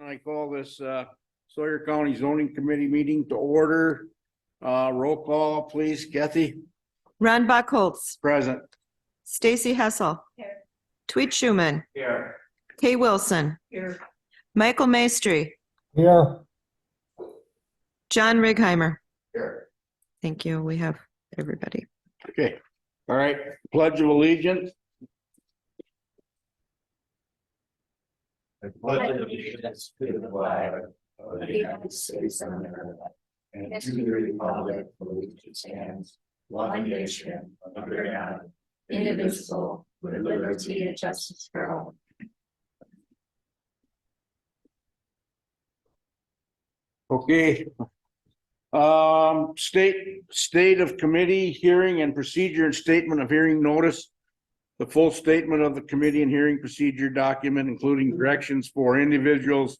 I call this Sawyer County Zoning Committee meeting to order. Roll call, please. Kathy? Ron Buckholz, Present. Stacy Hessel. Here. Tweet Schuman, Here. Kay Wilson, Here. Michael Maestri, Here. John Righeimer. Here. Thank you. We have everybody. Okay. All right. Pledge of Allegiance. I pledge allegiance to the flag of the United States of America and to the republic for which it stands, one nation, under God, indivisible, with liberty and justice for all. Okay. State of committee hearing and procedure and statement of hearing notice. The full statement of the committee and hearing procedure document, including directions for individuals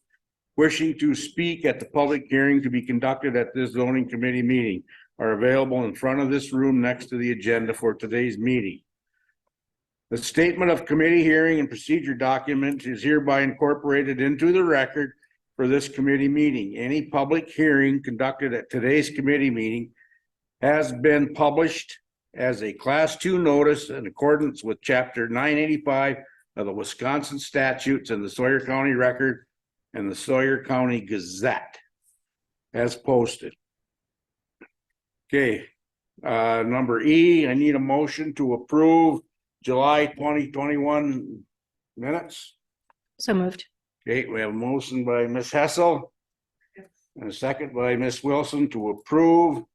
wishing to speak at the public hearing to be conducted at this zoning committee meeting, are available in front of this room next to the agenda for today's meeting. The statement of committee hearing and procedure document is hereby incorporated into the record for this committee meeting. Any public hearing conducted at today's committee meeting has been published as a Class 2 notice in accordance with Chapter 985 of the Wisconsin statutes and the Sawyer County Record and the Sawyer County Gazette as posted. Okay, number E, I need a motion to approve July 2021 minutes. So moved. Okay, we have a motion by Ms. Hessel and a second by Ms. Wilson to approve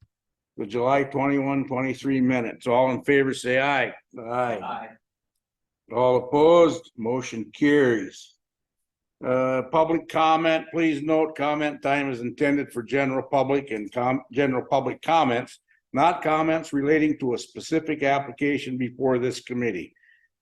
the July 21-23 minutes. All in favor, say aye. Aye. All opposed, motion carries. Public comment, please note comment time is intended for general public and general public comments, not comments relating to a specific application before this committee.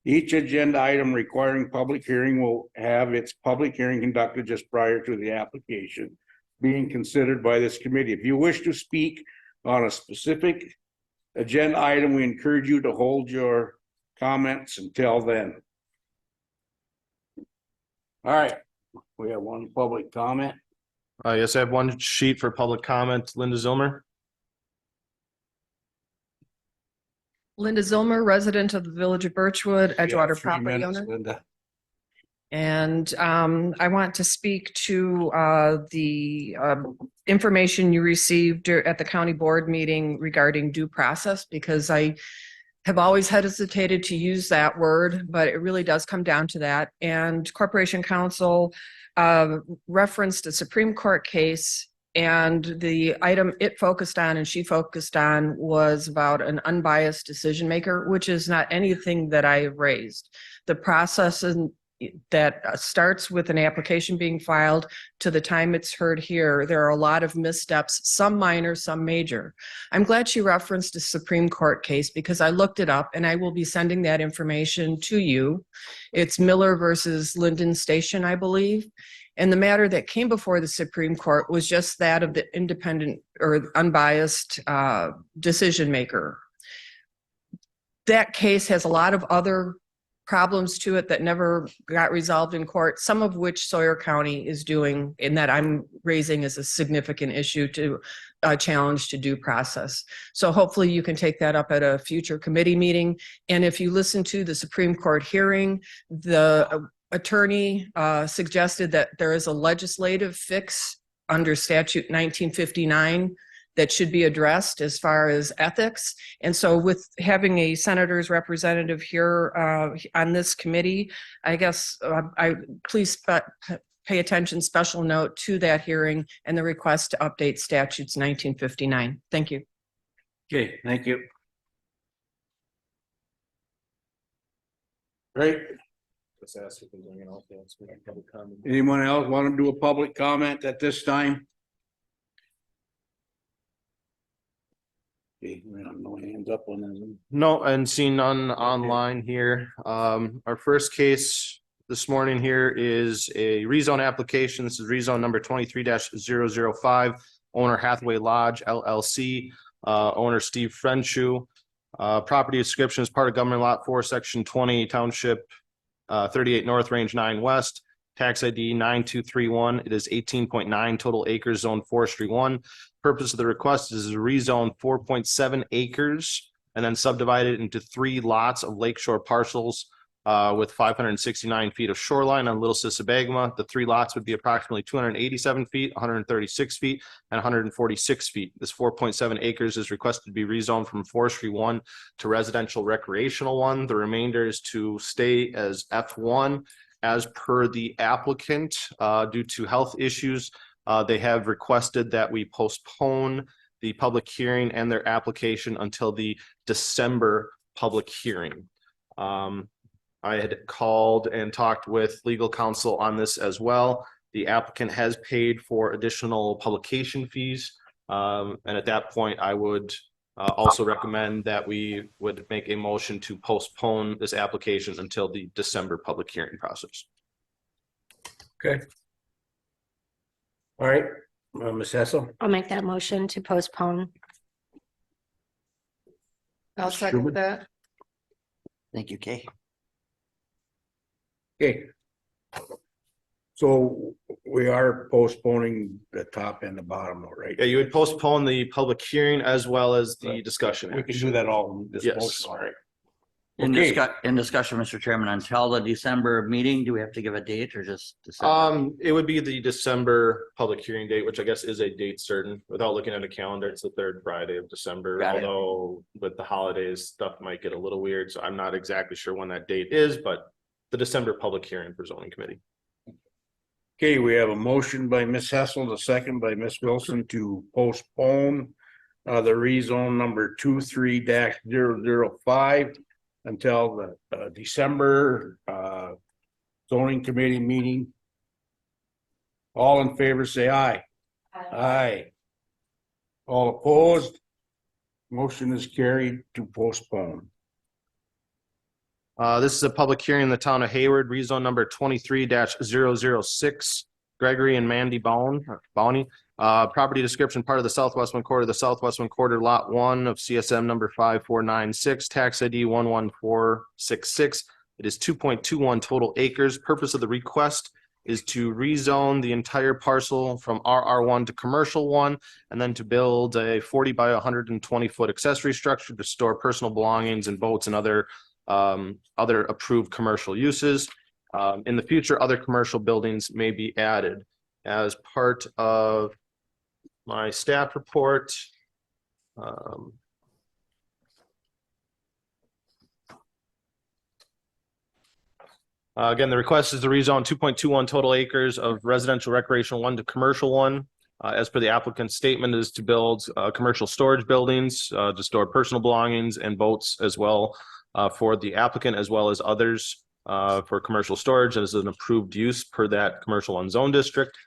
Each agenda item requiring public hearing will have its public hearing conducted just prior to the application being considered by this committee. If you wish to speak on a specific agenda item, we encourage you to hold your comments until then. All right, we have one public comment. Yes, I have one sheet for public comment. Linda Zilmer. Linda Zilmer, resident of the Village of Birchwood, Edgewater 3 property minutes, owner. Linda. And I want to speak to the information you received at the county board meeting regarding due process, because I have always hesitated to use that word, but it really does come down to that. And Corporation Counsel referenced a Supreme Court case, and the item it focused on and she focused on was about an unbiased decision maker, which is not anything that I have raised. The process that starts with an application being filed to the time it's heard here, there are a lot of missteps, some minor, some major. I'm glad she referenced a Supreme Court case because I looked it up and I will be sending that information to you. It's Miller versus Linden Station, I believe. And the matter that came before the Supreme Court was just that of the independent or unbiased decision maker. That case has a lot of other problems to it that never got resolved in court, some of which Sawyer County is doing, and that I'm raising as a significant issue to challenge to due process. So hopefully you can take that up at a future committee meeting. And if you listen to the Supreme Court hearing, the attorney suggested that there is a legislative fix under statute 1959 that should be addressed as far as ethics. And so with having a senator's representative here on this committee, I guess please pay attention, special note to that hearing and the request to update statutes 1959. Thank you. Okay, thank you. Great. Just ask if there's anyone else wants to make public comment. Anyone else want to do a public comment at this time? Okay, we have no hands up on this. No, and seeing none online here. Our first case this morning here is a rezone application. This is rezone number 23-005, owner Hathaway Lodge LLC, owner Steve Frenshu. Property description is part of Government Lot 4, Section 20, Township 38 North, Range 9 West. tax ID 9231. It is 18.9 total acres, zone forestry 1. Purpose of the request is to rezone 4.7 acres and then subdivide it into 3 lots of lakeshore parcels with 569 feet of shoreline on Little Sisebagma. The 3 lots would be approximately 287 feet, 136 feet, and 146 feet. This 4.7 acres is requested to be rezoned from forestry 1 to residential recreational 1. The remainder is to stay as F1 as per the applicant due to health issues. They have requested that we postpone the public hearing and their application until the December public hearing. I had called and talked with legal counsel on this as well. The applicant has paid for additional publication fees. And at that point, I would also recommend that we would make a motion to postpone this application until the December public hearing process. Okay. All right, Ms. Hessel. I'll make that motion to postpone. I'll second that. Thank you, Kay. Okay. So we are postponing the top and the bottom, though, right? Yeah, you would postpone the public hearing as well as the discussion. We can do that all in this Yes. motion, all right? In Okay. discussion, Mr. Chairman, until the December meeting, do we have to give a date or just? December? It would be the December public hearing date, which I guess is a date certain. Without looking at a calendar, it's the 3rd Friday of December. Got it. Although with the holidays, stuff might get a little weird, so I'm not exactly sure when that date is, but the December public hearing for zoning committee. Okay, we have a motion by Ms. Hessel, a second by Ms. Wilson to postpone the rezone number 23-005 until the December zoning committee meeting. All in favor, say aye. Aye. All opposed? Motion is carried to postpone. This is a public hearing in the town of Hayward, rezone number 23-006. Gregory and Mandy Bowney. Property description, part of the southwest one quarter, lot 1 of CSM number 5496, tax ID 11466. It is 2.21 total acres. Purpose of the request is to rezone the entire parcel from RR1 to commercial 1, and then to build a 40 by 120 foot accessory structure to store personal belongings and boats and other approved commercial uses. In the future, other commercial buildings may be added. As part of my staff report, again, the request is to rezone 2.21 total acres of residential recreational 1 to commercial 1. As per the applicant's statement, is to build commercial storage buildings to store personal belongings and boats as well for the applicant as well as others for commercial storage as an approved use per that commercial on zone district.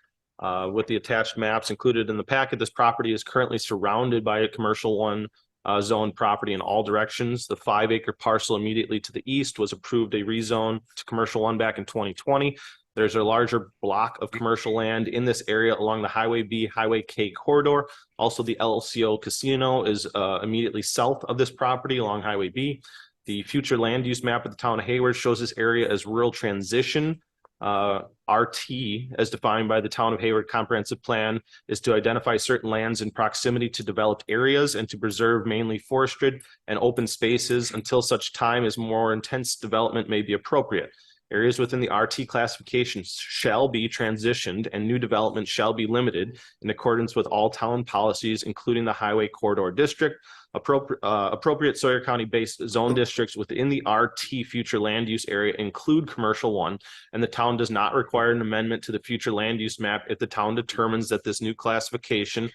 With the attached maps included in the packet, this property is currently surrounded by a commercial 1 zone property in all directions. The 5-acre parcel immediately to the east was approved a rezone to commercial 1 back in 2020. There's a larger block of commercial land in this area along the Highway B, Highway K corridor. Also, the LCO Casino is immediately south of this property along Highway B. The future land use map of the town of Hayward shows this area as rural transition. RT, as defined by the town of Hayward comprehensive plan, is to identify certain lands in proximity to developed areas and to preserve mainly forested and open spaces until such time as more intense development may be appropriate. Areas within the RT classification shall be transitioned and new development shall be limited in accordance with all town policies, including the Highway Corridor District. Appropriate Sawyer County-based zone districts within the RT future land use area include commercial 1, and the town does not require an amendment to the future land use map if the town determines that this new classification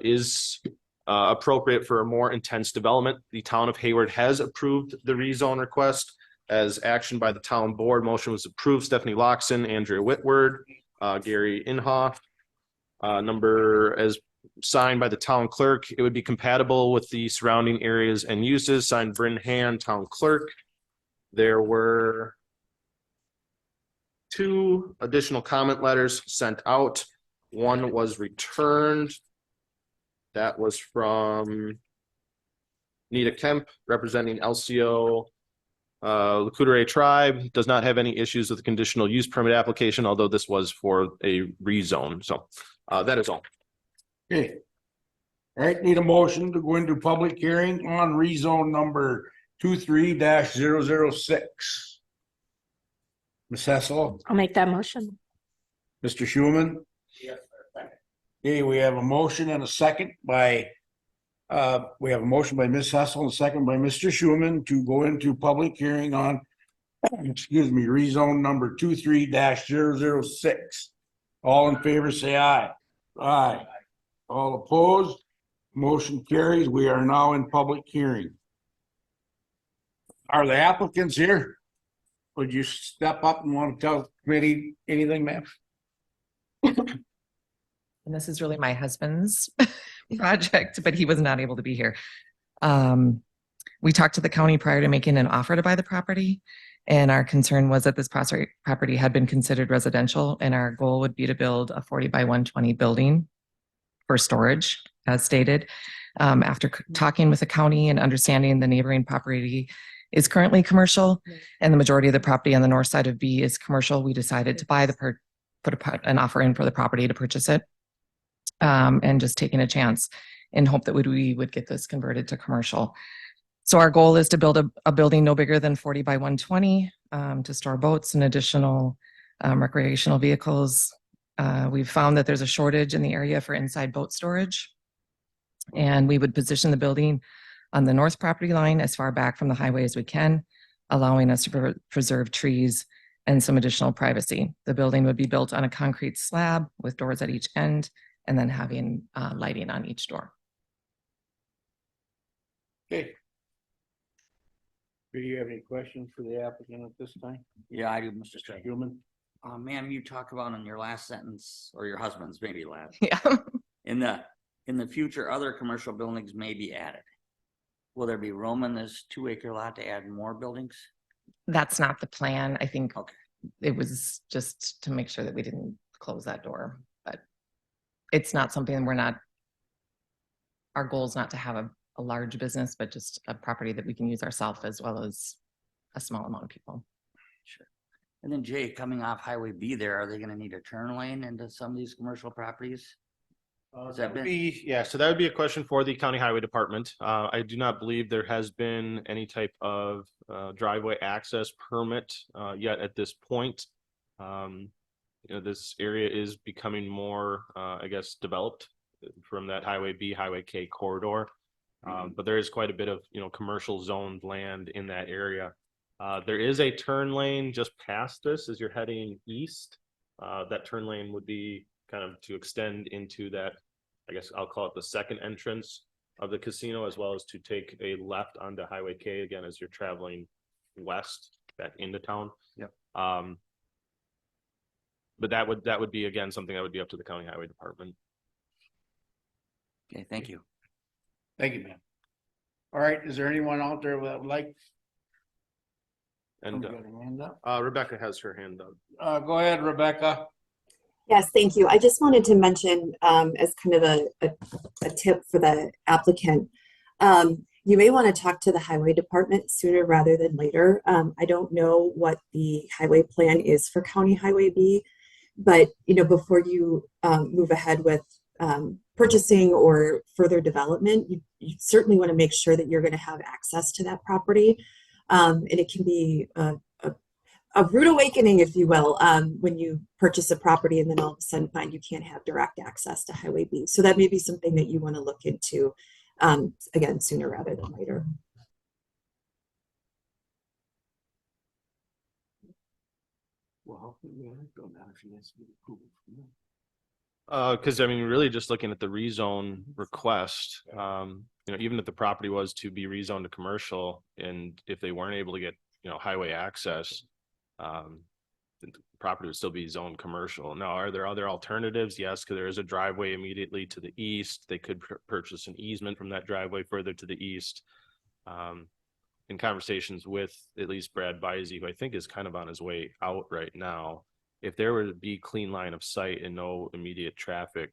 is appropriate for a more intense development. The town of Hayward has approved the rezone request. As action by the town board, motion was approved. Stephanie Loxon, Andrea Whitward, Gary Inhofe. Number as signed by the town clerk. It would be compatible with the surrounding areas and uses. Signed Bryn Hand, town clerk. There were 2 additional comment letters sent out. One was returned. That was from Nita Kemp, representing LCO Lakota Tribe does not have any issues with the conditional use permit application, although this was for a rezone. So that is all. Okay. All right, need a motion to go into public hearing on rezone number 23-006. Ms. Hessel, I'll make that motion. Mr. Schuman. Okay, we have a motion and a second by Ms. Hessel and a second by Mr. Schuman to go into public hearing on, excuse me, rezone number 23-006. All in favor, say aye. Aye. All opposed? Motion carries. We are now in public hearing. Are the applicants here? Would you step up and want to tell the committee anything, ma'am? And this is really my husband's project, but he was not able to be here. We talked to the county prior to making an offer to buy the property. And our concern was that this property had been considered residential, and our goal would be to build a 40 by 120 building for storage, as stated. After talking with the county and understanding the neighboring property is currently commercial, and the majority of the property on the north side of B is commercial, we decided to buy put an offer in for the property to purchase it. And just taking a chance in hope that we would get this converted to commercial. So our goal is to build a building no bigger than 40 by 120 to store boats and additional recreational vehicles. We've found that there's a shortage in the area for inside boat storage. And we would position the building on the north property line as far back from the highway as we can, allowing us to preserve trees and some additional privacy. The building would be built on a concrete slab with doors at each end, and then having lighting on each door. Okay. Do you have any questions for the applicant at this time? Yeah, I do, Mr. Chair. Human? Ma'am, you talked about in your last sentence, or your husband's maybe last, Yeah. in the future, other commercial buildings may be added. Will there be room in this 2-acre lot to add more buildings? That's not the plan. I think Okay. it was just to make sure that we didn't close that door, but it's not something our goal is not to have a large business, but just a property that we can use ourselves as well as a small amount of people. Sure. And then Jay, coming off Highway B there, are they gonna need a turn lane into some of these commercial properties? Has that been- Yeah, so that would be a question for the county highway department. I do not believe there has been any type of driveway access permit yet at this point. This area is becoming more, I guess, developed from that Highway B, Highway K corridor. But there is quite a bit of, commercial zoned land in that area. There is a turn lane just past this as you're heading east. That turn lane would be kind of to extend into that, I guess I'll call it the second entrance of the casino, as well as to take a left onto Highway K again as you're traveling west back into town. Yep. But that would be, again, something that would be up to the county highway department. Okay, thank you. Thank you, ma'am. All right, is there anyone out there that would like? And Somebody got a hand up? Rebecca has her hand up. Go ahead, Rebecca. Yes, thank you. I just wanted to mention as kind of a tip for the applicant, you may want to talk to the highway department sooner rather than later. I don't know what the highway plan is for County Highway B, but before you move ahead with purchasing or further development, you certainly want to make sure that you're going to have access to that property. And it can be a rude awakening, if you will, when you purchase a property and then all of a sudden find you can't have direct access to Highway B. So that may be something that you want to look into, again, sooner rather than later. Well, go now if you ask me to approve it. Because I mean, really just looking at the rezone request, even if the property was to be rezoned to commercial, and if they weren't able to get, highway access, the property would still be zoned commercial. Now, are there other alternatives? Yes, because there is a driveway immediately to the east. They could purchase an easement from that driveway further to the east. In conversations with at least Brad Bisey, who I think is kind of on his way out right now, if there were to be clean line of sight and no immediate traffic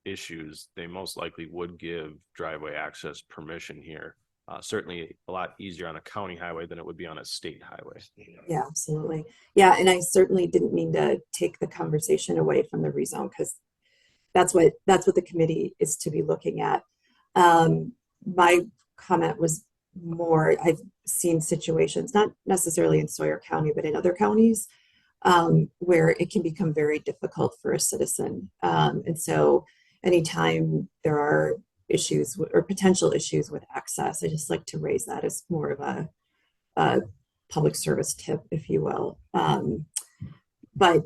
issues, they most likely would give driveway access permission here. certainly a lot easier on a county highway than it would be on a state highway. Yeah, absolutely. Yeah, and I certainly didn't mean to take the conversation away from the rezone because that's what the committee is to be looking at. My comment was more, I've seen situations, not necessarily in Sawyer County, but in other counties, where it can become very difficult for a citizen. And so anytime there are issues or potential issues with access, I just like to raise that as more of a public service tip, if you will. But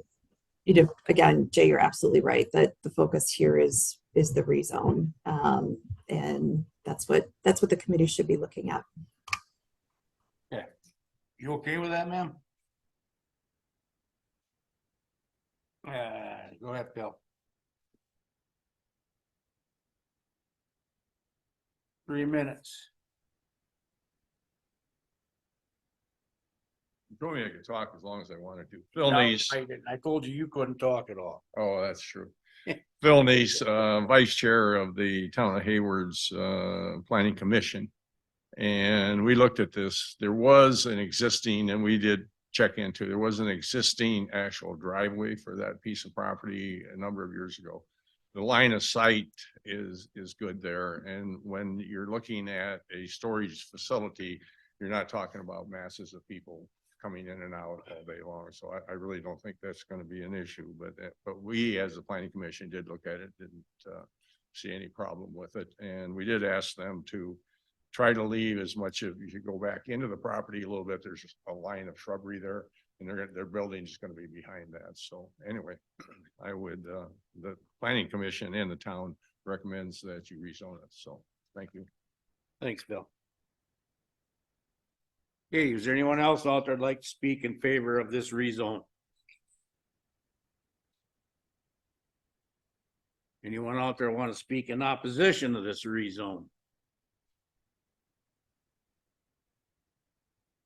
you know, again, Jay, you're absolutely right that the focus here is the rezone, and that's what the committee should be looking at. Yeah. You okay with that, ma'am? Go ahead, Bill. 3 minutes. You told me I could talk as long as I wanted to. Phil No, Neese. I didn't. I told you you couldn't talk at all. Oh, that's true. Phil Neese, Vice Chair of the Town of Hayward's Planning Commission. And we looked at this. There was an existing, and we did check into, there was an existing actual driveway for that piece of property a number of years ago. The line of sight is good there. And when you're looking at a storage facility, you're not talking about masses of people coming in and out all day long. So I really don't think that's going to be an issue, but we as the planning commission did look at it, didn't see any problem with it. And we did ask them to try to leave as much of, you should go back into the property a little bit. There's just a line of shrubbery there and their building is going to be behind that. So anyway, I would, the planning commission and the town recommends that you rezone it. So thank you. Thanks, Bill. Okay, is there anyone else out there that'd like to speak in favor of this rezone? Anyone out there want to speak in opposition to this rezone?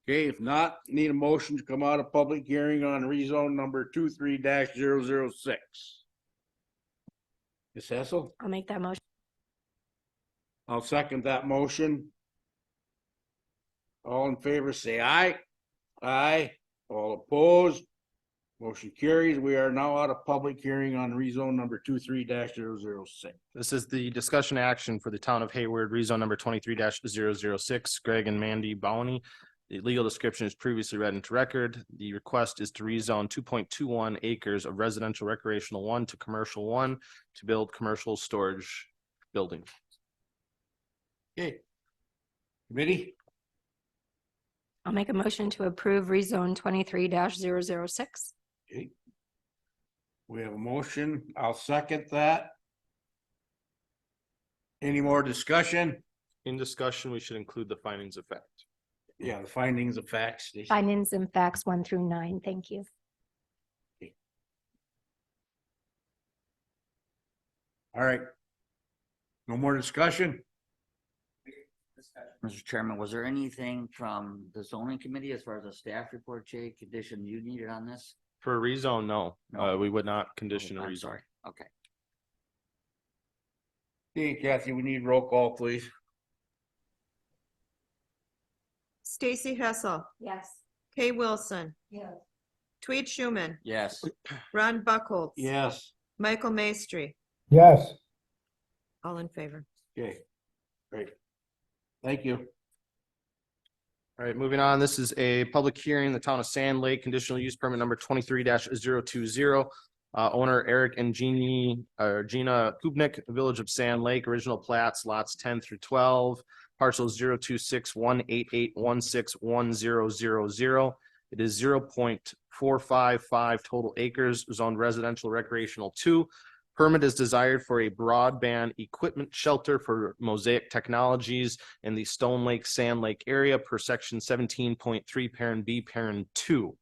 Okay, if not, need a motion to come out of public hearing on rezone number 23-006. Ms. Hessel, I'll make that motion. I'll second that motion. All in favor, say aye. Aye. All opposed. Motion carries. We are now out of public hearing on rezone number 23-006. This is the discussion action for the town of Hayward, rezone number 23-006, Greg and Mandy Bowney. The legal description is previously read into record. The request is to rezone 2.21 acres of residential recreational 1 to commercial 1 to build commercial storage building. Okay. Committee, I'll make a motion to approve rezone 23-006. okay. We have a motion. I'll second that. Any more discussion? In discussion, we should include the findings of fact. Yeah, the findings of facts. Stacy. Findings and facts 1 through 9. Thank you. All right. No more discussion? Mr. Chairman, was there anything from the zoning committee as far as a staff report, Jay, condition you needed on this? For a rezone, no, No. we would not condition a I'm rezone. sorry. Okay. Okay, Kathy, we need roll call, please. Stacy Hessel, Yes. Kay Wilson, Yes. Tweed Schuman, Yes. Ron Buckholz. Yes. Michael Maestri, Yes. all in favor. Okay. Great. Thank you. All right, moving on. This is a public hearing, the town of Sand Lake, conditional use permit number 23-020. Owner Eric and Gina Kubnik, Village of Sand Lake, original plats, lots 10 through 12, parcels 026-188-16-1000. It is 0.455 total acres, zoned residential recreational 2. Permit is desired for a broadband equipment shelter for Mosaic Technologies in the Stone Lake, Sand Lake area per section 17.3 parent B parent 2.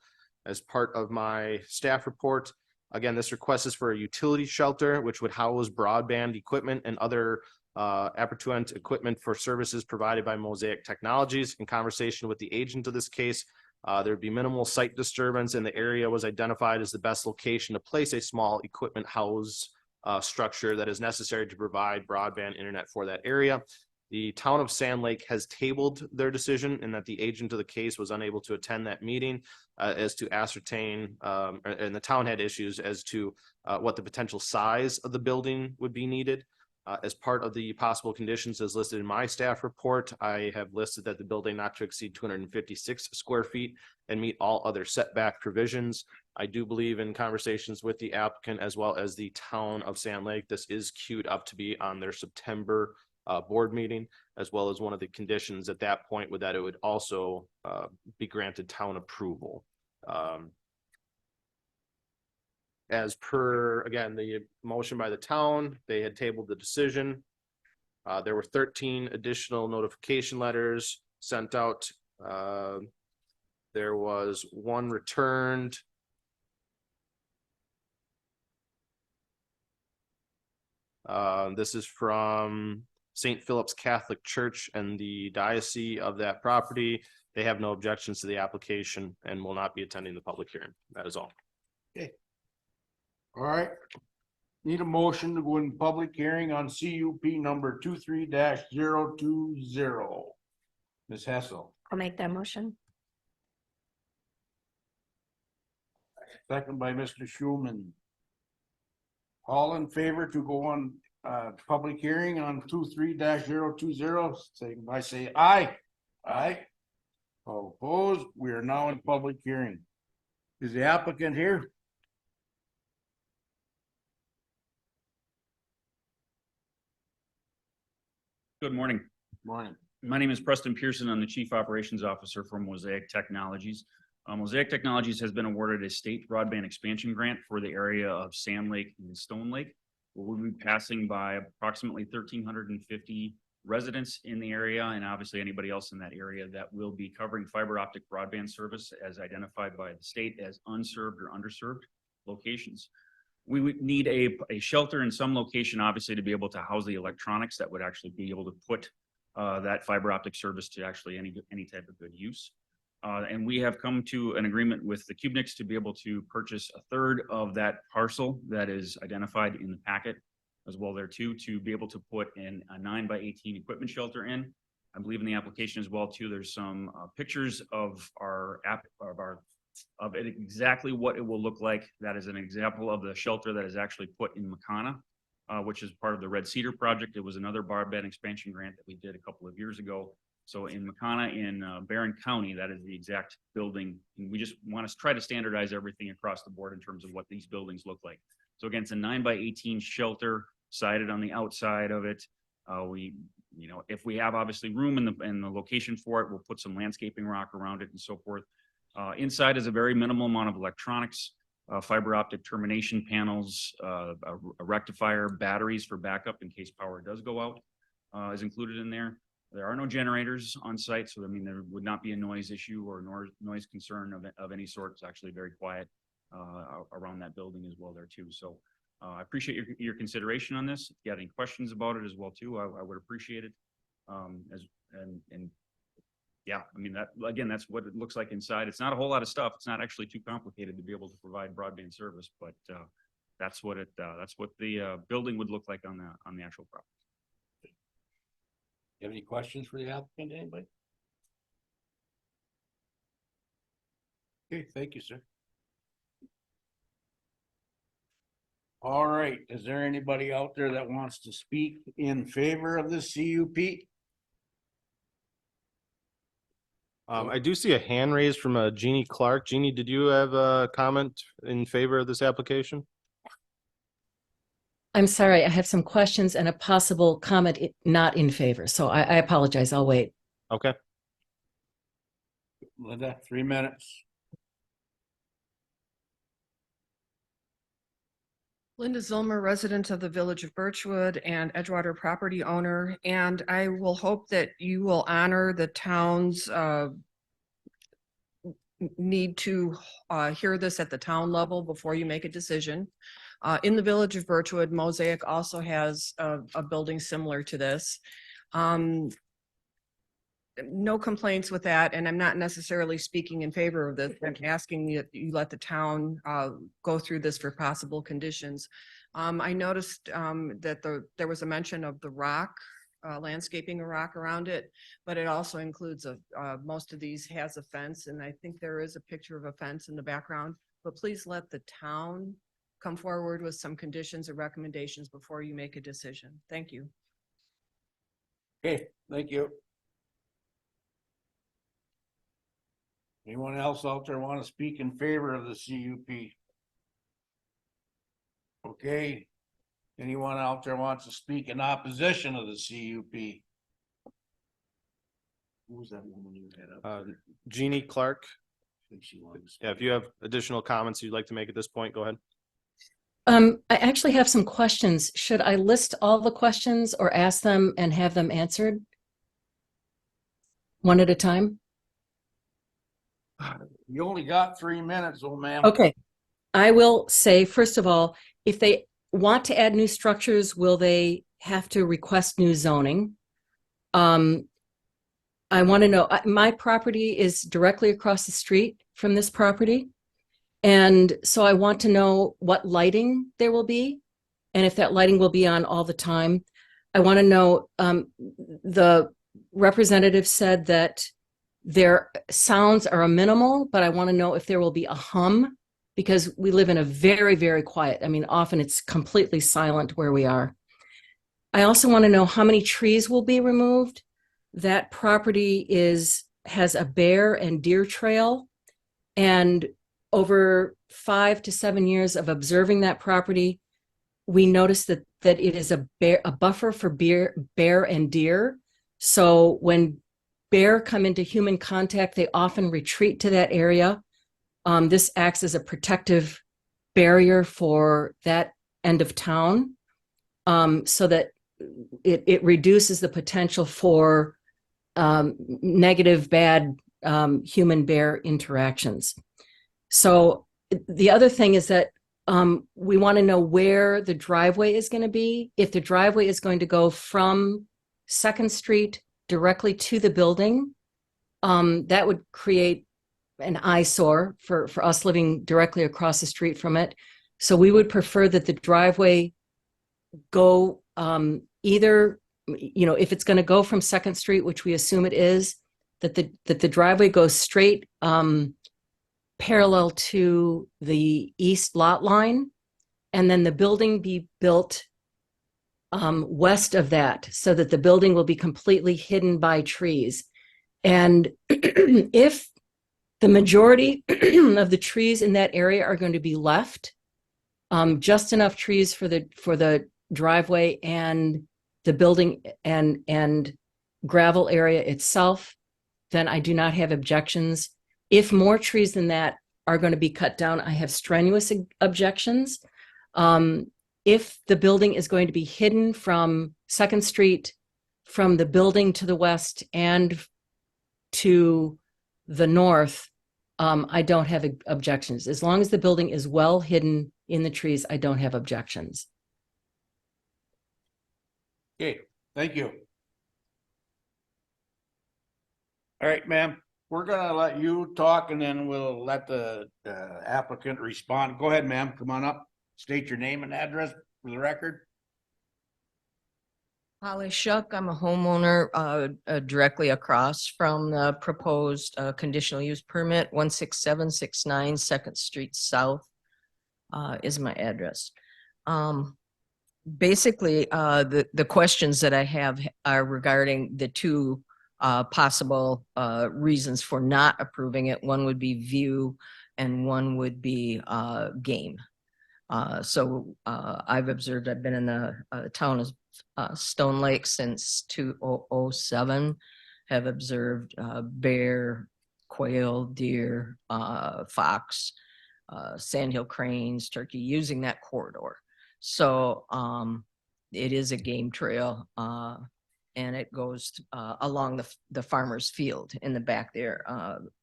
As part of my staff report, again, this request is for a utility shelter, which would house broadband equipment and other appurtenant equipment for services provided by Mosaic Technologies. In conversation with the agent of this case, there'd be minimal site disturbance, and the area was identified as the best location to place a small equipment house structure that is necessary to provide broadband internet for that area. The town of Sand Lake has tabled their decision and that the agent of the case was unable to attend that meeting as to ascertain, and the town had issues as to what the potential size of the building would be needed. As part of the possible conditions as listed in my staff report, I have listed that the building not to exceed 256 square feet and meet all other setback provisions. I do believe in conversations with the applicant as well as the town of Sand Lake, this is queued up to be on their September board meeting, as well as one of the conditions at that point with that it would also be granted town approval. As per, again, the motion by the town, they had tabled the decision. There were 13 additional notification letters sent out. There was one returned. This is from St. Philip's Catholic Church and the diocese of that property. They have no objections to the application and will not be attending the public hearing. That is all. All right. Need a motion to go in public hearing on CUP number 23-020. Ms. Hessel, I'll make that motion. second by Mr. Schulman. All in favor to go on public hearing on 23-020, say aye. Aye. All opposed, we are now in public hearing. Is the applicant here? Good morning. Morning. My name is Preston Pearson. I'm the Chief Operations Officer for Mosaic Technologies. Mosaic Technologies has been awarded a state broadband expansion grant for the area of Sand Lake and Stone Lake. We'll be passing by approximately 1,350 residents in the area, and obviously anybody else in that area that will be covering fiber optic broadband service as identified by the state as unserved or underserved locations. We would need a shelter in some location, obviously, to be able to house the electronics that would actually be able to put that fiber optic service to actually any type of good use. And we have come to an agreement with the Cubenics to be able to purchase a third of that parcel that is identified in the packet as well there too, to be able to put in a 9x18 equipment shelter in. I believe in the application as well too, there's some pictures of of exactly what it will look like. That is an example of the shelter that is actually put in Makana, which is part of the Red Cedar project. It was another broadband expansion grant that we did a couple of years ago. So in Makana in Barron County, that is the exact building. And we just want to try to standardize everything across the board in terms of what these buildings look like. So again, it's a 9x18 shelter sided on the outside of it. If we have obviously room in the location for it, we'll put some landscaping rock around it and so forth. Inside is a very minimal amount of electronics, fiber optic termination panels, a rectifier, batteries for backup in case power does go out is included in there. There are no generators on site, so I mean there would not be a noise issue or noise concern of any sort. It's actually very quiet around that building as well there too. So I appreciate your consideration on this. If you have any questions about it as well too, I would appreciate it. Yeah, I mean that's what it looks like inside. It's not a whole lot of stuff. It's not actually too complicated to be able to provide broadband service, but that's what the building would look like on the actual property. You have any questions for the applicant, anybody? Okay, thank you, sir. All right, is there anybody out there that wants to speak in favor of this CUP? I do see a hand raised from Jeannie Clark. Jeannie, did you have a comment in favor of this application? I'm sorry, I have some questions and a possible comment not in favor, so I apologize. I'll wait. Okay. Linda, 3 minutes. Linda Zilmer, resident of the Village of Birchwood and Edgewater property owner, and I will hope that you will honor the town's need to hear this at the town level before you make a decision. In the Village of Birchwood, Mosaic also has a building similar to this. No complaints with that, and I'm not necessarily speaking in favor of this. I'm asking you let the town go through this for possible conditions. I noticed that there was a mention of the rock landscaping and rock around it, but it also includes most of these has a fence, and I think there is a picture of a fence in the background. But please let the town come forward with some conditions or recommendations before you make a decision. Thank you. Okay, thank you. Anyone else out there want to speak in favor of the CUP? Okay. Anyone out there wants to speak in opposition of the CUP? Who was that woman you had up? Jeannie Clark. I think she wanted to speak. Yeah, if you have additional comments you'd like to make at this point, go ahead. I actually have some questions. Should I list all the questions or ask them and have them answered one at a time? You only got 3 minutes, old man. Okay. I will say, first of all, if they want to add new structures, will they have to request new zoning? I want to know, my property is directly across the street from this property. And so I want to know what lighting there will be and if that lighting will be on all the time. I want to know, the representative said that their sounds are minimal, but I want to know if there will be a hum, because we live in a very, very quiet, I mean, often it's completely silent where we are. I also want to know how many trees will be removed. That property has a bear and deer trail, and over 5 to 7 years of observing that property, we noticed that it is a buffer for bear and deer. So when bear come into human contact, they often retreat to that area. This acts as a protective barrier for that end of town, so that it reduces the potential for negative, bad human bear interactions. So the other thing is that we want to know where the driveway is going to be. If the driveway is going to go from 2nd Street directly to the building, that would create an eyesore for us living directly across the street from it. So we would prefer that the driveway go either, if it's going to go from 2nd Street, which we assume it is, that the driveway goes straight parallel to the east lot line, and then the building be built west of that, so that the building will be completely hidden by trees. And if the majority of the trees in that area are going to be left, just enough trees for the driveway and the building and gravel area itself, then I do not have objections. If more trees than that are going to be cut down, I have strenuous objections. If the building is going to be hidden from 2nd Street, from the building to the west and to the north, I don't have objections. As long as the building is well hidden in the trees, I don't have objections. Okay, thank you. All right, ma'am, we're gonna let you talk and then we'll let the applicant respond. Go ahead, ma'am, come on up. State your name and address for the record. Holly Shuck, I'm a homeowner directly across from the proposed conditional use permit. 16769 2nd Street South is my address. Basically, the questions that I have are regarding the two possible reasons for not approving it. One would be view and one would be game. So I've observed, I've been in the town of Stone Lake since 2007, have observed bear, quail, deer, fox, sandhill cranes, turkey using that corridor. So it is a game trail and it goes along the farmer's field in the back there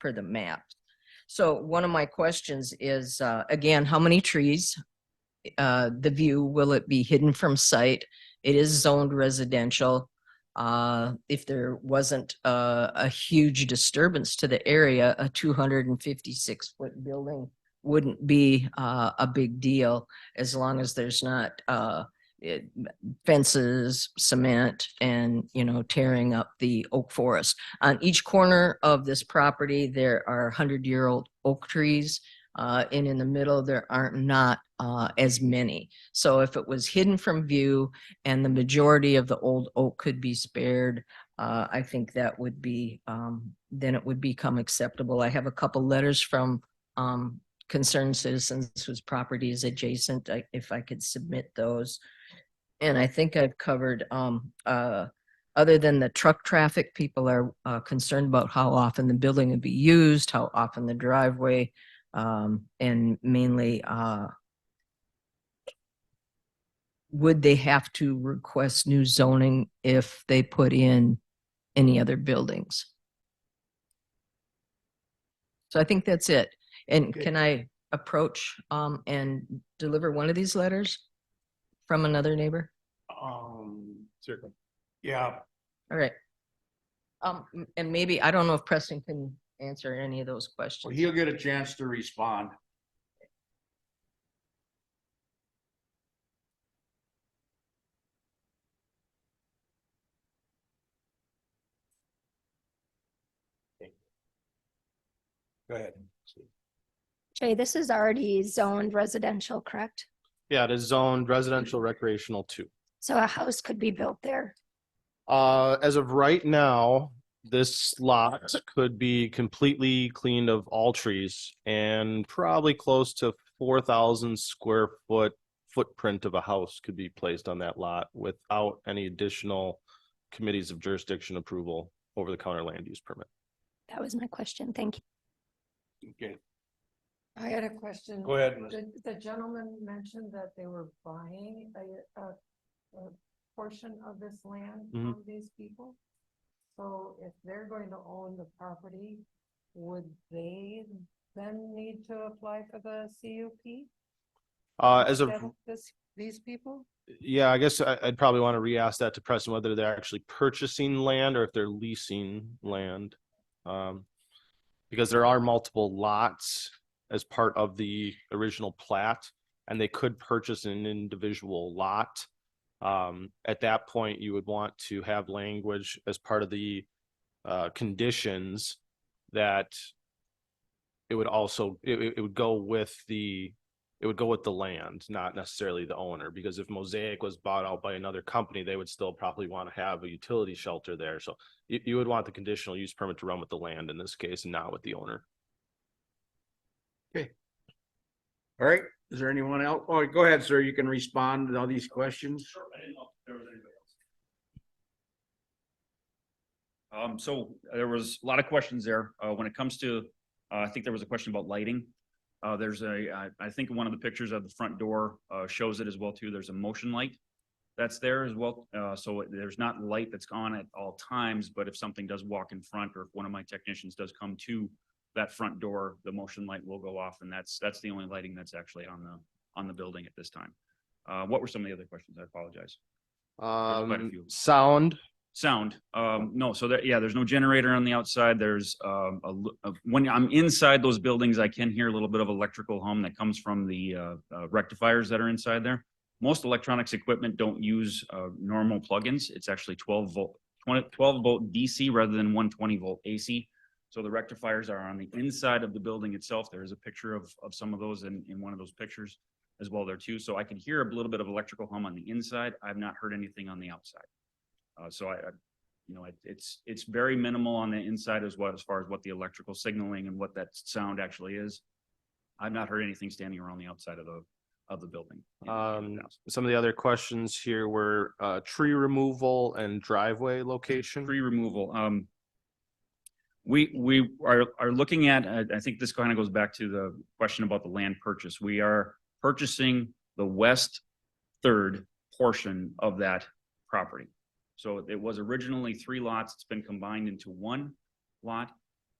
per the map. So one of my questions is, again, how many trees? The view, will it be hidden from sight? It is zoned residential. If there wasn't a huge disturbance to the area, a 256-foot building wouldn't be a big deal, as long as there's not fences, cement, and, tearing up the oak forest. On each corner of this property, there are 100-year-old oak trees. And in the middle, there aren't not as many. So if it was hidden from view and the majority of the old oak could be spared, I think that would be, then it would become acceptable. I have a couple letters from concerned citizens whose property is adjacent, if I could submit those. And I think I've covered, other than the truck traffic, people are concerned about how often the building would be used, how often the driveway, and mainly, would they have to request new zoning if they put in any other buildings? So I think that's it. And can I approach and deliver one of these letters from another neighbor? Certainly. Yeah, All right. And maybe, I don't know if Preston can answer any of those well, questions. he'll get a chance to respond. Go ahead. Jay, this is already zoned residential, correct? Yeah, it is zoned residential recreational 2. So a house could be built there. As of right now, this lot could be completely cleaned of all trees and probably close to 4,000 square foot footprint of a house could be placed on that lot without any additional committees of jurisdiction approval over the counter land use permit. That was my question. Thank you. Okay, I had a question. go ahead. The gentleman mentioned that they were buying a portion of this land Mhm. from these people. So if they're going to own the property, would they then need to apply for the CUP? As of, instead of these people? yeah, I guess I'd probably want to re-ask that to Preston, whether they're actually purchasing land or if they're leasing land. Because there are multiple lots as part of the original plat, and they could purchase an individual lot. At that point, you would want to have language as part of the conditions that it would also, it would go with the land, not necessarily the owner, because if Mosaic was bought out by another company, they would still probably want to have a utility shelter there. So you would want the conditional use permit to run with the land in this case and not with the owner. All right, is there anyone else? Oh, go ahead, sir. You can respond to all these questions. So there was a lot of questions there. When it comes to, I think there was a question about lighting. I think one of the pictures of the front door shows it as well too. There's a motion light that's there as well. So there's not light that's on at all times, but if something does walk in front or if one of my technicians does come to that front door, the motion light will go off, and that's the only lighting that's actually on the building at this time. What were some of the other questions? I apologize. Quite a few. Sound. No, so there's no generator on the outside. There's when I'm inside those buildings, I can hear a little bit of electrical hum that comes from the rectifiers that are inside there. Most electronics equipment don't use normal plugins. It's actually 12 volt DC rather than 120 volt AC. So the rectifiers are on the inside of the building itself. There is a picture of some of those in one of those pictures as well there too. So I can hear a little bit of electrical hum on the inside. I've not heard anything on the outside. So it's very minimal on the inside as far as what the electrical signaling and what that sound actually is. I've not heard anything standing around the outside of the building. Some of the other questions here were tree removal and driveway location. Tree removal. We are looking at, I think this kind of goes back to the question about the land purchase. We are purchasing the west third portion of that property. So it was originally 3 lots. It's been combined into 1 lot.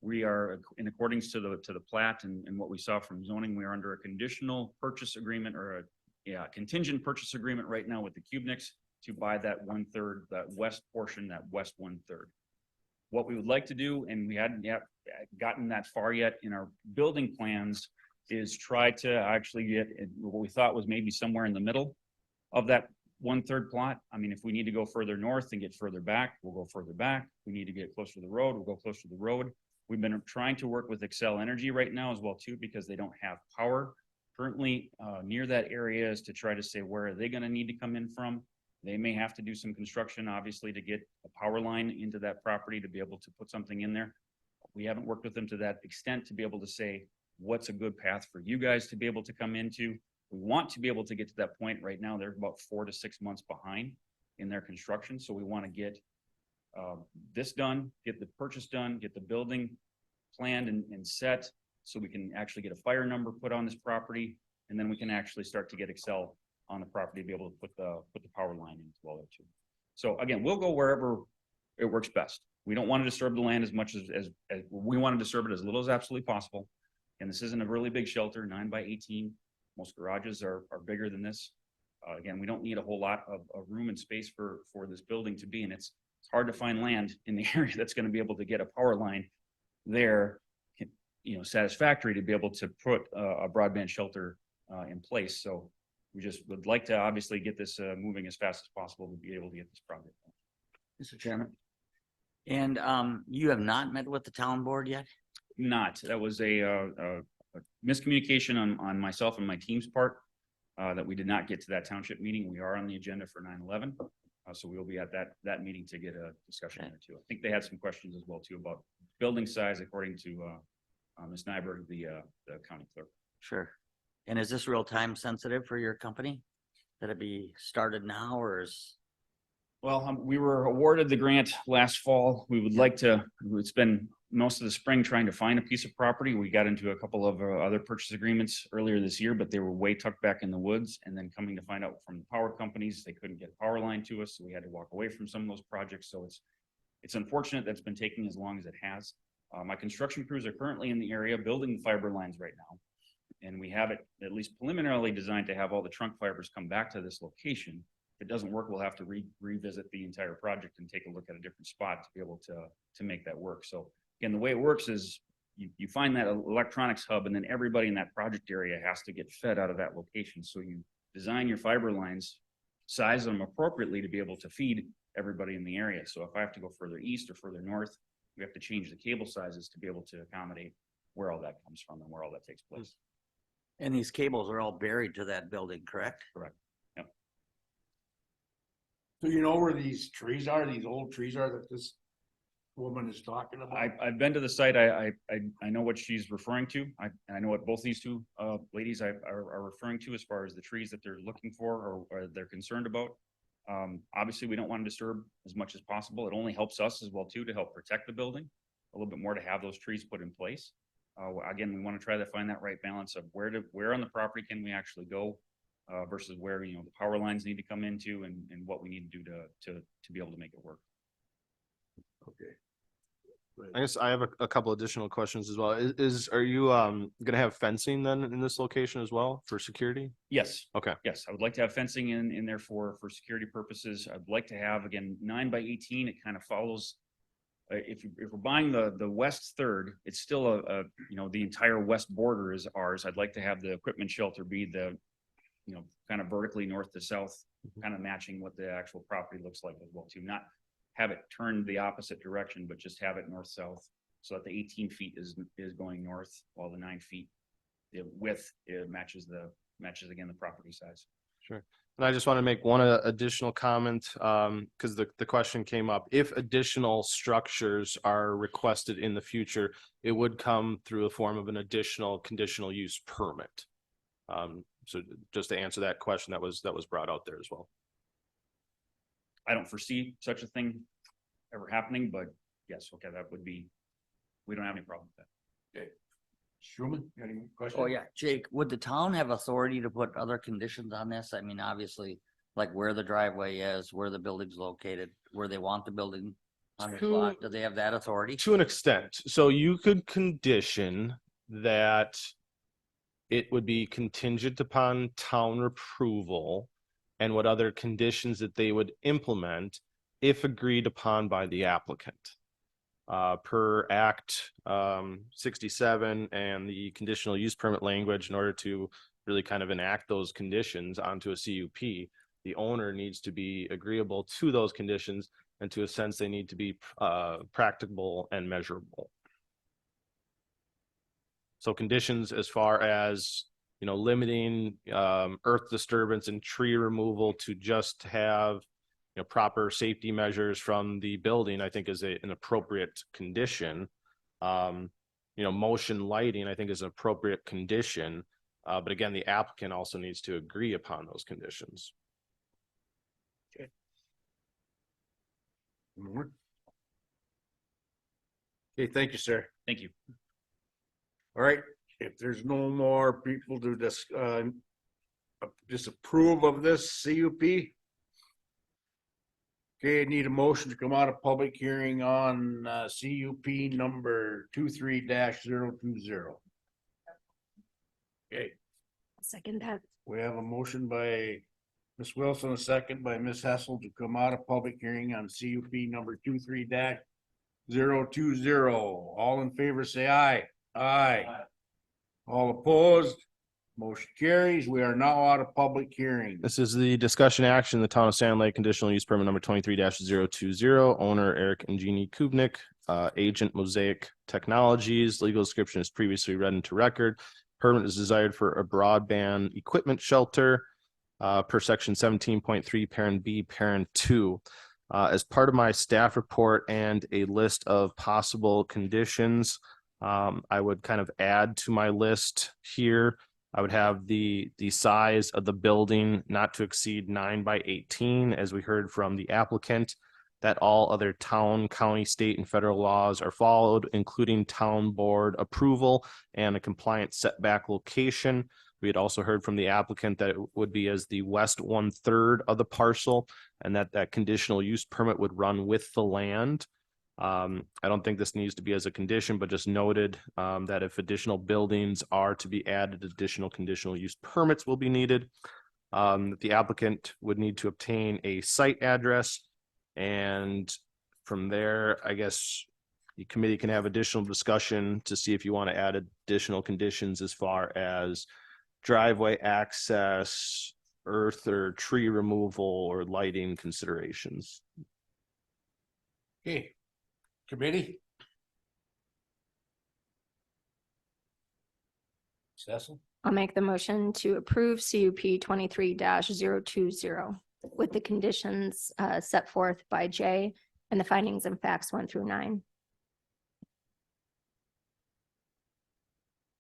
We are, in accordance to the plat and what we saw from zoning, we are under a conditional purchase agreement or a contingent purchase agreement right now with the Cubeniks to buy that 1/3, that west portion, that west 1/3. What we would like to do, and we hadn't yet gotten that far yet in our building plans, is try to actually get what we thought was maybe somewhere in the middle of that 1/3 plot. I mean, if we need to go further north and get further back, we'll go further back. If we need to get closer to the road, we'll go closer to the road. We've been trying to work with Excel Energy right now as well too, because they don't have power currently near that area, is to try to say, where are they gonna need to come in from? They may have to do some construction, obviously, to get a power line into that property to be able to put something in there. We haven't worked with them to that extent to be able to say, what's a good path for you guys to be able to come into? We want to be able to get to that point. Right now, they're about 4 to 6 months behind in their construction. So we want to get this done, get the purchase done, get the building planned and set, so we can actually get a fire number put on this property. And then we can actually start to get Excel on the property to be able to put the power line in as well there too. So again, we'll go wherever it works best. We don't want to disturb the land as much as we want to disturb it as little as absolutely possible. And this isn't a really big shelter, 9 by 18. Most garages are bigger than this. Again, we don't need a whole lot of room and space for this building to be, and it's hard to find land in the area that's going to be able to get a power line there, satisfactory to be able to put a broadband shelter in place. So we just would like to obviously get this moving as fast as possible to be able to get this project done. Mr. Chairman. And you have not met with the town board yet? Not. That was a miscommunication on myself and my team's part, that we did not get to that township meeting. We are on the agenda for 9/11. So we'll be at that meeting to get a discussion there too. I think they had some questions as well too about building size, according to Ms. Nyberg, the county clerk. Sure. And is this real time sensitive for your company? That it be started now, or is? Well, we were awarded the grant last fall. We would like to, it's been most of the spring trying to find a piece of property. We got into a couple of other purchase agreements earlier this year, but they were way tucked back in the woods. And then coming to find out from the power companies, they couldn't get a power line to us. So we had to walk away from some of those projects. So it's unfortunate that's been taking as long as it has. My construction crews are currently in the area building the fiber lines right now. And we have it at least preliminarily designed to have all the trunk fibers come back to this location. If it doesn't work, we'll have to revisit the entire project and take a look at a different spot to be able to make that work. So again, the way it works is you find that electronics hub, and then everybody in that project area has to get fed out of that location. So you design your fiber lines, size them appropriately to be able to feed everybody in the area. So if I have to go further east or further north, we have to change the cable sizes to be able to accommodate where all that comes from and where all that takes place. And these cables are all buried to that building, correct? Correct. Yep. So you know where these trees are, these old trees are that this woman is talking about? I've been to the site. I know what she's referring to. I know what both these two ladies are referring to as far as the trees that they're looking for or they're concerned about. Obviously, we don't want to disturb as much as possible. It only helps us as well too to help protect the building a little bit more, to have those trees put in place. Again, we want to try to find that right balance of where on the property can we actually go versus where the power lines need to come into and what we need to do to be able to make it work. Okay. I guess I have a couple additional questions as well. Are you gonna have fencing then in this location as well for security? Yes. Okay. Yes, I would like to have fencing in there for security purposes. I'd like to have, again, 9 by 18. It kind of follows. If we're buying the west third, it's still the entire west border is ours. I'd like to have the equipment shelter be the kind of vertically north to south, kind of matching what the actual property looks like as well too. Not have it turned the opposite direction, but just have it north south, so that the 18 feet is going north, while the 9 feet, the width matches again the property size. Sure. And I just want to make one additional comment, because the question came up. If additional structures are requested in the future, it would come through a form of an additional conditional use permit. So just to answer that question that was brought out there as well. I don't foresee such a thing ever happening, but yes, okay, that would be, we don't have any problem with that. Okay. Schuman, you got any questions? Oh, yeah. Jake, would the town have authority to put other conditions on this? I mean, obviously, like where the driveway is, where the building's located, where they want the building on the spot. Do they have that authority? To an extent. So you could condition that it would be contingent upon town approval and what other conditions that they would implement if agreed upon by the applicant. Per Act 67 and the conditional use permit language, in order to really kind of enact those conditions onto a CUP, the owner needs to be agreeable to those conditions, and to a sense, they need to be practicable and measurable. So conditions as far as, you know, limiting earth disturbance and tree removal to just have, you know, proper safety measures from the building, I think is an appropriate condition. You know, motion lighting, I think, is an appropriate condition. But again, the applicant also needs to agree upon those conditions. More? Okay, thank you, sir. Thank you. All right, if there's no more people to disapprove of this CUP. Okay, I need a motion to come out of public hearing on CUP number 23-020. Okay, Second that. we have a motion by Ms. Wilson, a second by Ms. Hessel to come out of public hearing on CUP number 23-020. All in favor, say aye. Aye. All opposed, motion carries. We are now out of public hearing. This is the discussion action, the town of Sand Lake conditional use permit number 23-020, owner Eric and Jeannie Kubnik, agent Mosaic Technologies. Legal description is previously read into record. Permit is desired for a broadband equipment shelter per section 17.3 parent B parent 2. As part of my staff report and a list of possible conditions, I would kind of add to my list here. I would have the size of the building not to exceed 9 by 18, as we heard from the applicant, that all other town, county, state, and federal laws are followed, including town board approval and a compliant setback location. We had also heard from the applicant that it would be as the west 1/3 of the parcel, and that conditional use permit would run with the land. I don't think this needs to be as a condition, but just noted that if additional buildings are to be added, additional conditional use permits will be needed. The applicant would need to obtain a site address, and from there, I guess the committee can have additional discussion to see if you want to add additional conditions as far as driveway access, earth or tree removal, or lighting considerations. Okay, committee? Cecil? I'll make the motion to approve CUP 23-020 with the conditions set forth by Jay and the findings and facts 1 through 9.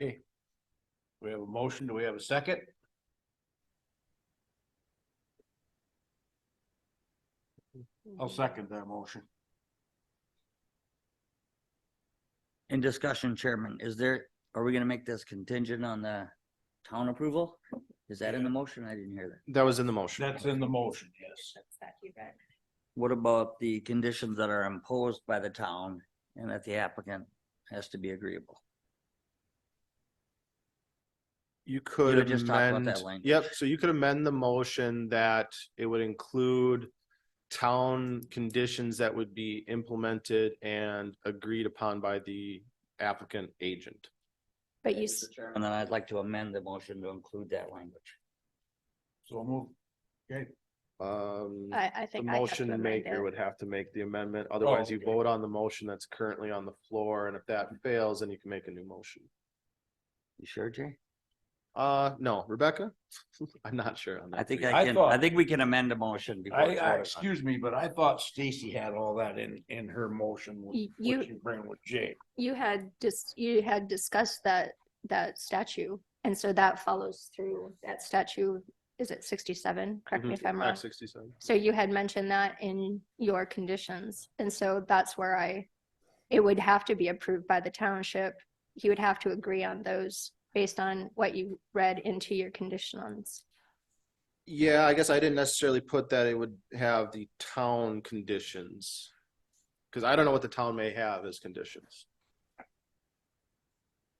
Okay. We have a motion. Do we have a second? I'll second that motion. In discussion, Chairman, are we gonna make this contingent on the town approval? Is that in the motion? I didn't hear that. That was in the motion. That's in the motion, yes. What about the conditions that are imposed by the town and that the applicant has to be agreeable? You could had just talked about amend, that language. yep, so you could amend the motion that it would include town conditions that would be implemented and agreed upon by the applicant agent. But And then I'd like to amend the motion to include that language. So move. Okay. I The think I have to motion amend maker it. would have to make the amendment, otherwise you okay. vote on the motion that's currently on the floor, and if that fails, then you can make a new motion. You sure, Jay? No, Rebecca? I'm not sure on that. I think I I thought- think we can amend the motion before. it's voted on. Excuse me, but I thought Stacy had all that in her motion. You- What you bring with Jay. You had discussed that statute, and so that follows through that statute. Is it 67? Correct me if I'm wrong. Act 67. So you had mentioned that in your conditions, and so that's where it would have to be approved by the township. He would have to agree on those based on what you read into your conditions. Yeah, I guess I didn't necessarily put that it would have the town conditions. Because I don't know what the town may have as conditions.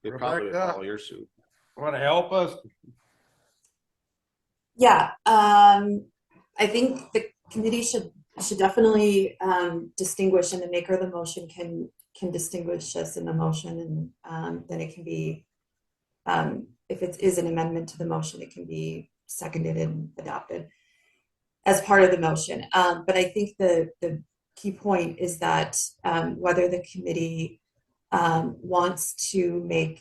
They probably would Rebecca? follow your suit. Want to help us? Yeah, I think the committee should definitely distinguish, and the maker of the motion can distinguish us in the motion, and then it can be, if it is an amendment to the motion, it can be seconded and adopted. as part of the motion. But I think the key point is that whether the committee wants to make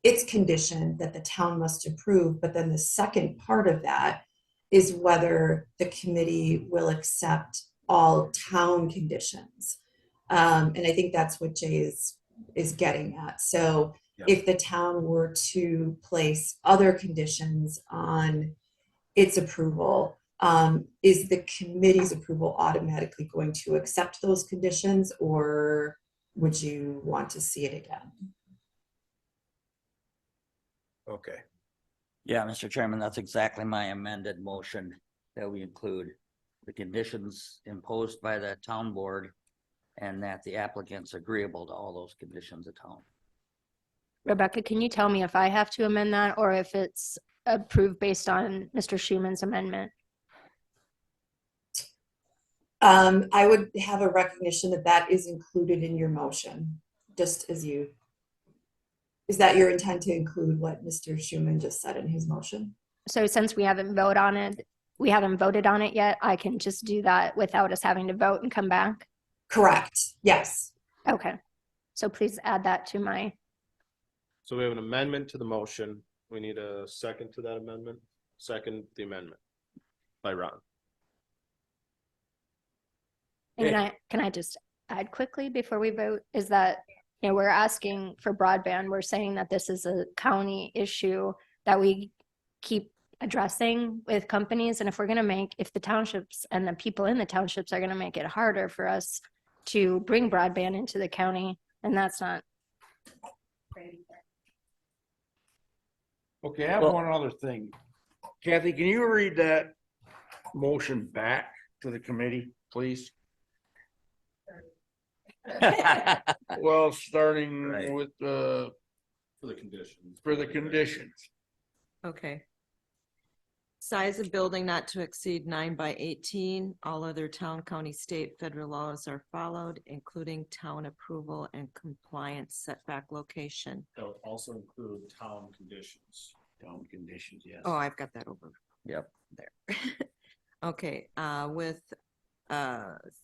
its condition that the town must approve, but then the second part of that is whether the committee will accept all town conditions. And I think that's what Jay is getting at. So if the town were to place other conditions on its approval, is the committee's approval automatically going to accept those conditions, or would you want to see it again? Okay. Yeah, Mr. Chairman, that's exactly my amended motion, that we include the conditions imposed by the town board and that the applicant's agreeable to all those conditions of town. Rebecca, can you tell me if I have to amend that or if it's approved based on Mr. Schumann's amendment? I would have a recognition that that is included in your motion, just as you. Is that your intent to include what Mr. Schumann just said in his motion? So since we haven't voted on it yet, I can just do that without us having to vote and come back? Correct. Yes. Okay. So please add that to my, So we have an amendment to the motion. We need a second to that amendment. Second the amendment by Ron. and can I just add quickly before we vote, is that, we're asking for broadband. We're saying that this is a county issue that we keep addressing with companies. And if the townships and the people in the townships are going to make it harder for us to bring broadband into the county, and that's not. Okay, I have one other thing. Kathy, can you read that motion back to the committee, please? Well, starting Right. with For the conditions. for the conditions. Okay. Size of building not to exceed 9 by 18. All other town, county, state, federal laws are followed, including town approval and compliance setback location. That would also include town conditions. Town conditions, yes. Oh, I've got that over Yep. there. Okay, with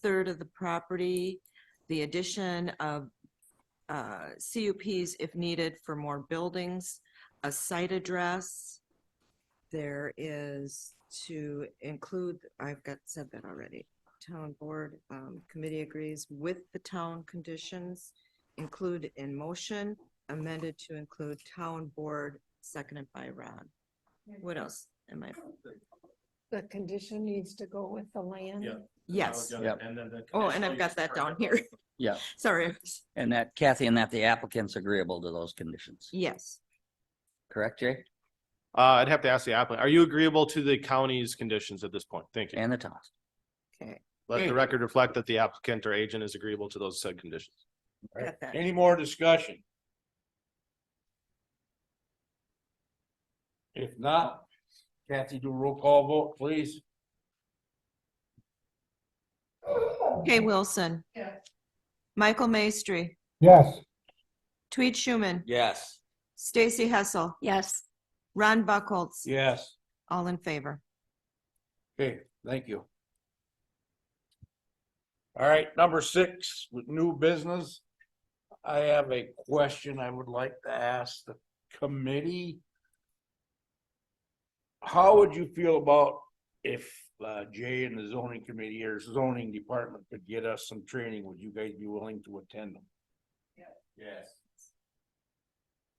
third of the property, the addition of CUPs if needed for more buildings, a site address. There is to include, said that already. Town board committee agrees with the town conditions, include in motion, amended to include town board, seconded by Ron. What else am I? The condition needs to go with the land. Yeah. Yes. Yep. And then the. Oh, and I've got that down here. Yeah, Sorry. and that Kathy, and that the applicant's agreeable to those conditions, Yes. correct, Jay? I'd have to ask the applicant, are you agreeable to the county's conditions at this point? Thank you. And the town. Okay. Let the record reflect that the applicant or agent is agreeable to those said conditions. Got that. Any more discussion? If not, Kathy, do a roll call vote, please. Kay Wilson. Michael Maestri. Yes. Tweed Schumann. Yes. Stacy Hessel. Yes. Ron Buckholz. Yes. All in favor. Okay, thank you. All right, number 6, with new business. I have a question I would like to ask the committee. How would you feel about if Jay and the zoning committee or zoning department could get us some training? Would you guys be willing to attend them? Yes.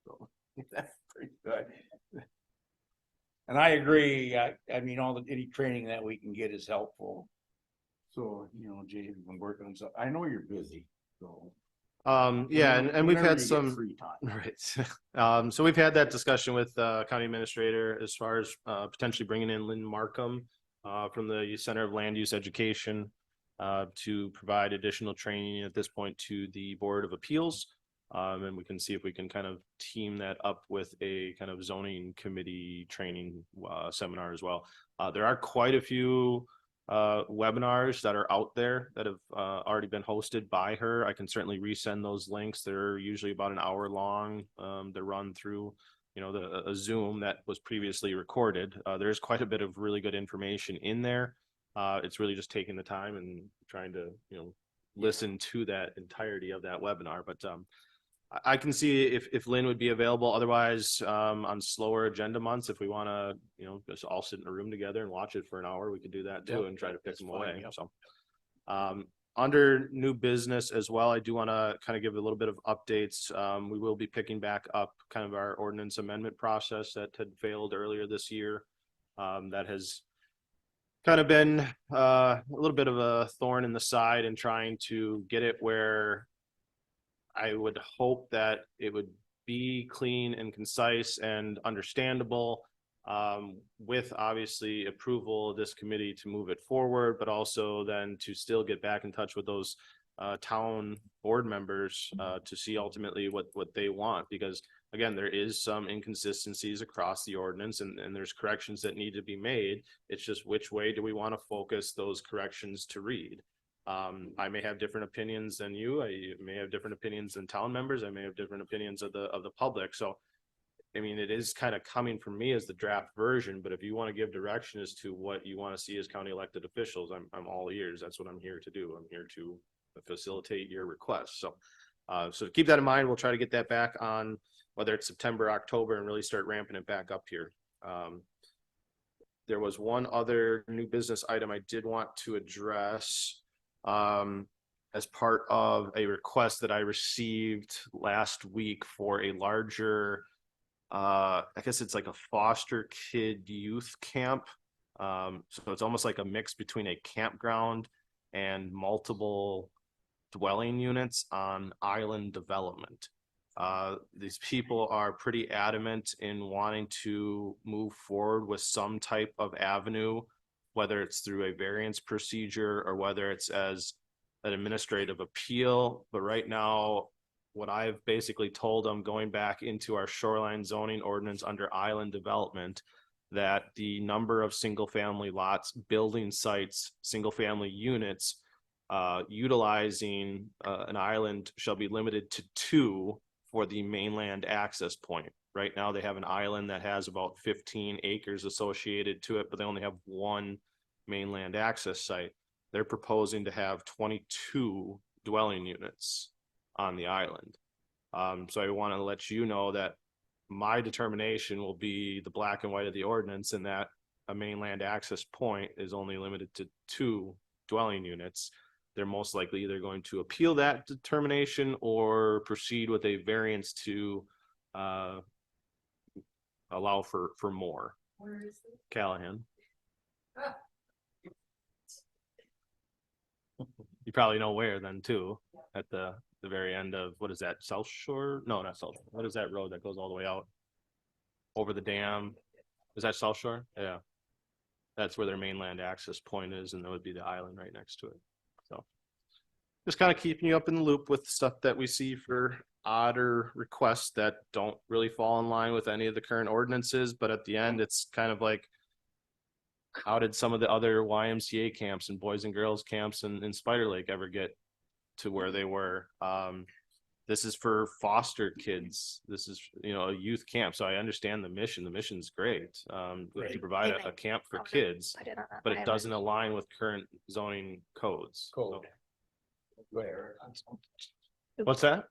So that's pretty good. And I agree. I mean, any training that we can get is helpful. So, Jay, you've been working on something. I know you're busy, so. Yeah, and we've Whenever had you get some, free time. right. So we've had that discussion with county administrator as far as potentially bringing in Lynn Markham from the Center of Land Use Education to provide additional training at this point to the Board of Appeals. And we can see if we can kind of team that up with a kind of zoning committee training seminar as well. There are quite a few webinars that are out there that have already been hosted by her. I can certainly resend those links. They're usually about an hour long. They run through, a Zoom that was previously recorded. There's quite a bit of really good information in there. It's really just taking the time and trying to, listen to that entirety of that webinar, but, I can see if Lynn would be available. Otherwise, on slower agenda months, if we want to, just all sit in a room together and watch it for an hour, we could do that too and try to pick them away. So, under new business as well, I do want to kind of give a little bit of updates. We will be picking back up kind of our ordinance amendment process that had failed earlier this year. That has kind of been a little bit of a thorn in the side in trying to get it where I would hope that it would be clean and concise and understandable, with obviously approval of this committee to move it forward, but also then to still get back in touch with those town board members to see ultimately what they want. Because again, there is some inconsistencies across the ordinance and there's corrections that need to be made. It's just which way do we want to focus those corrections to read? I may have different opinions than you. I may have different opinions than town members. I may have different opinions of the public. So, I mean, it is kind of coming from me as the draft version, but if you want to give direction as to what you want to see as county elected officials, I'm all ears. That's what I'm here to do. I'm here to facilitate your requests. So, so keep that in mind. We'll try to get that back on whether it's September, October, and really start ramping it back up here. There was one other new business item I did want to address. As part of a request that I received last week for a larger, I guess it's like a foster kid youth camp. So it's almost like a mix between a campground and multiple dwelling units on island development. These people are pretty adamant in wanting to move forward with some type of avenue, whether it's through a variance procedure or whether it's as an administrative appeal. But right now, what I've basically told them, going back into our shoreline zoning ordinance under island development, that the number of single family lots, building sites, single family units, utilizing an island shall be limited to 2 for the mainland access point. Right now, they have an island that has about 15 acres associated to it, but they only have 1 mainland access site. They're proposing to have 22 dwelling units on the island. So I want to let you know that my determination will be the black and white of the ordinance, and that a mainland access point is only limited to 2 dwelling units. They're most likely either going to appeal that determination or proceed with a variance to allow for more. Where is it? Callahan. You probably know where then too, at the very end of, what is that, South Shore? No, not South Shore. What is that road that goes all the way out over the dam? Is that South Shore? Yeah. That's where their mainland access point is, and there would be the island right next to it. So just kind of keeping you up in the loop with stuff that we see for odder requests that don't really fall in line with any of the current ordinances. But at the end, it's kind of like, how did some of the other YMCA camps and boys and girls camps in Spider Lake ever get to where they were? This is for foster kids. This is, a youth camp. So I understand the mission. The mission's great. To provide a camp for kids, but it doesn't align with current zoning codes. So. What's that?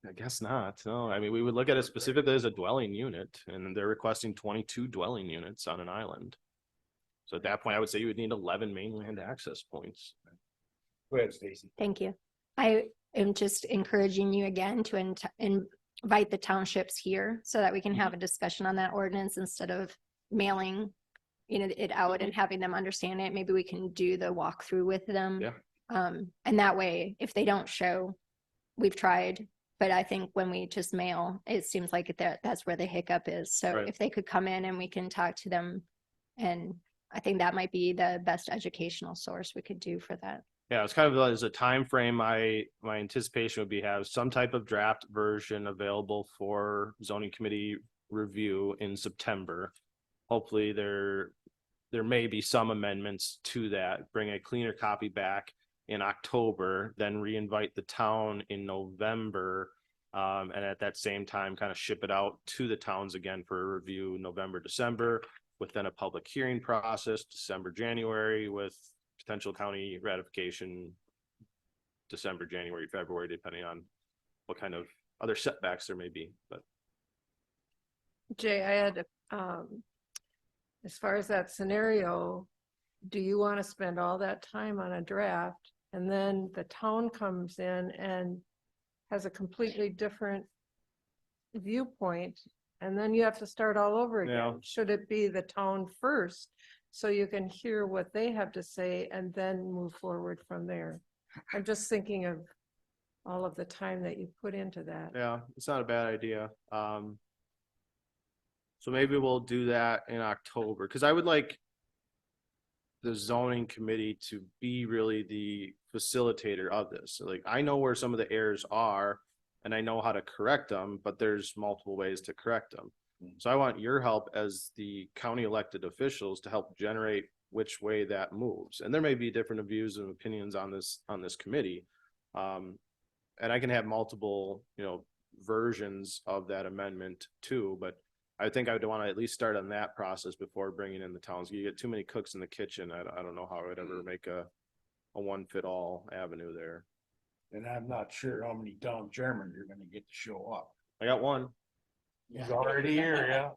I guess not. No, I mean, we would look at it specifically as a dwelling unit, and they're requesting 22 dwelling units on an island. So at that point, I would say you would need 11 mainland access points. Go ahead, Stacy. Thank you. I am just encouraging you again to invite the townships here so that we can have a discussion on that ordinance instead of mailing, it out and having them understand it. Maybe we can do the walkthrough with them. Yeah. And that way, if they don't show, we've tried. But I think when we just mail, it seems like that's where the hiccup is. So Right. if they could come in and we can talk to them, and I think that might be the best educational source we could do for that. Yeah, it's kind of as a time frame. My anticipation would be have some type of draft version available for zoning committee review in September. Hopefully there may be some amendments to that, bring a cleaner copy back in October, then re-invite the town in November, and at that same time kind of ship it out to the towns again for review November, December, within a public hearing process, December, January, with potential county ratification December, January, February, depending on what kind of other setbacks there may be, but. Jay, I had, as far as that scenario, do you want to spend all that time on a draft and then the town comes in and has a completely different viewpoint and then you have to start all over again? Yeah. Should it be the town first so you can hear what they have to say and then move forward from there? I'm just thinking of all of the time that you put into that. Yeah, it's not a bad idea. So maybe we'll do that in October, because I would like the zoning committee to be really the facilitator of this. Like, I know where some of the errors are and I know how to correct them, but there's multiple ways to correct them. So I want your help as the county elected officials to help generate which way that moves. And there may be different views and opinions on this committee. And I can have multiple, versions of that amendment too, but I think I would want to at least start on that process before bringing in the towns. You get too many cooks in the kitchen. I don't know how I would ever make a one fit all avenue there. And I'm not sure how many town chairmen you're gonna get to show up. I got one. He's already here, yeah.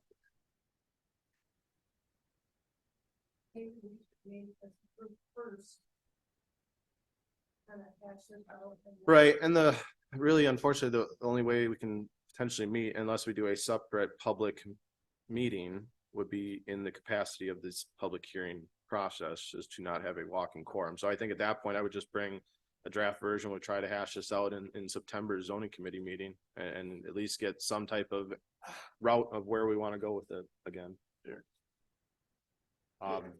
Right, and really unfortunately, the only way we can potentially meet, unless we do a separate public meeting, would be in the capacity of this public hearing process, is to not have a walking quorum. So I think at that point, I would just bring a draft version. We'll try to hash this out in September zoning committee meeting and at least get some type of route of where we want to go with it again.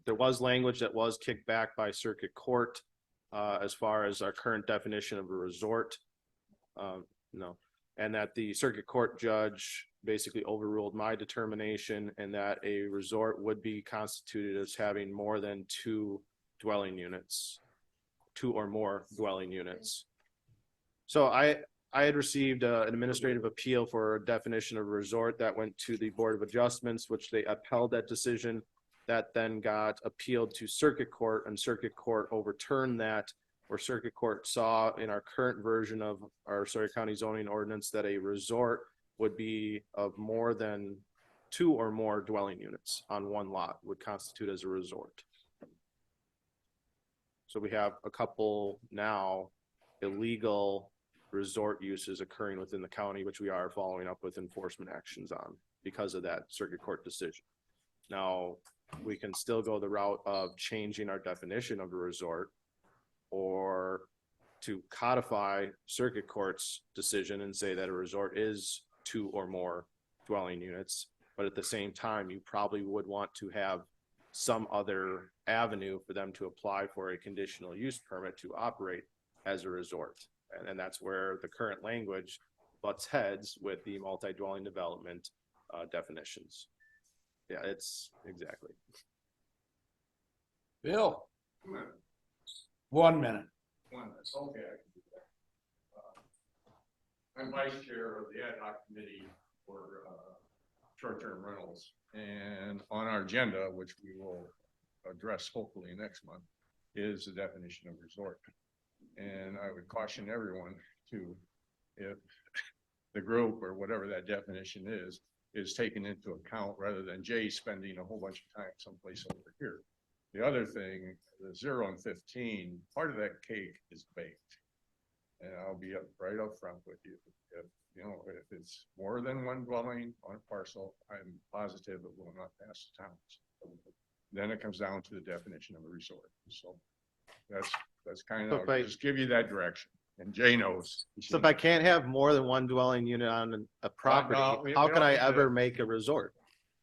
There was language that was kicked back by circuit court as far as our current definition of a resort. And that the circuit court judge basically overruled my determination, and that a resort would be constituted as having more than two or more dwelling units. So I had received an administrative appeal for a definition of a resort that went to the Board of Adjustments, which they upheld that decision. That then got appealed to circuit court, and circuit court overturned that, where circuit court saw in our current version of our Sawyer County zoning ordinance that a resort would be of more than two or more dwelling units on one lot would constitute as a resort. So we have a couple now illegal resort uses occurring within the county, which we are following up with enforcement actions on because of that circuit court decision. Now, we can still go the route of changing our definition of a resort, or to codify circuit court's decision and say that a resort is two or more dwelling units. But at the same time, you probably would want to have some other avenue for them to apply for a conditional use permit to operate as a resort. And that's where the current language butts heads with the multi-dwelling development definitions. Yeah, it's exactly. Bill, 1 minute. Okay. I'm vice chair of the ad hoc committee for short-term rentals. And on our agenda, which we will address hopefully next month, is the definition of resort. And I would caution everyone to, if the group or whatever that definition is taken into account, rather than Jay spending a whole bunch of time someplace over here. The other thing, the 0 and 15, part of that cake is baked. And I'll be right up front with you. If it's more than one dwelling on a parcel, I'm positive it will not pass the towns. Then it comes down to the definition of a resort. So that's kind of, just give you that direction. And Jay knows. So if I can't have more than one dwelling unit on a property, how can I ever make a resort?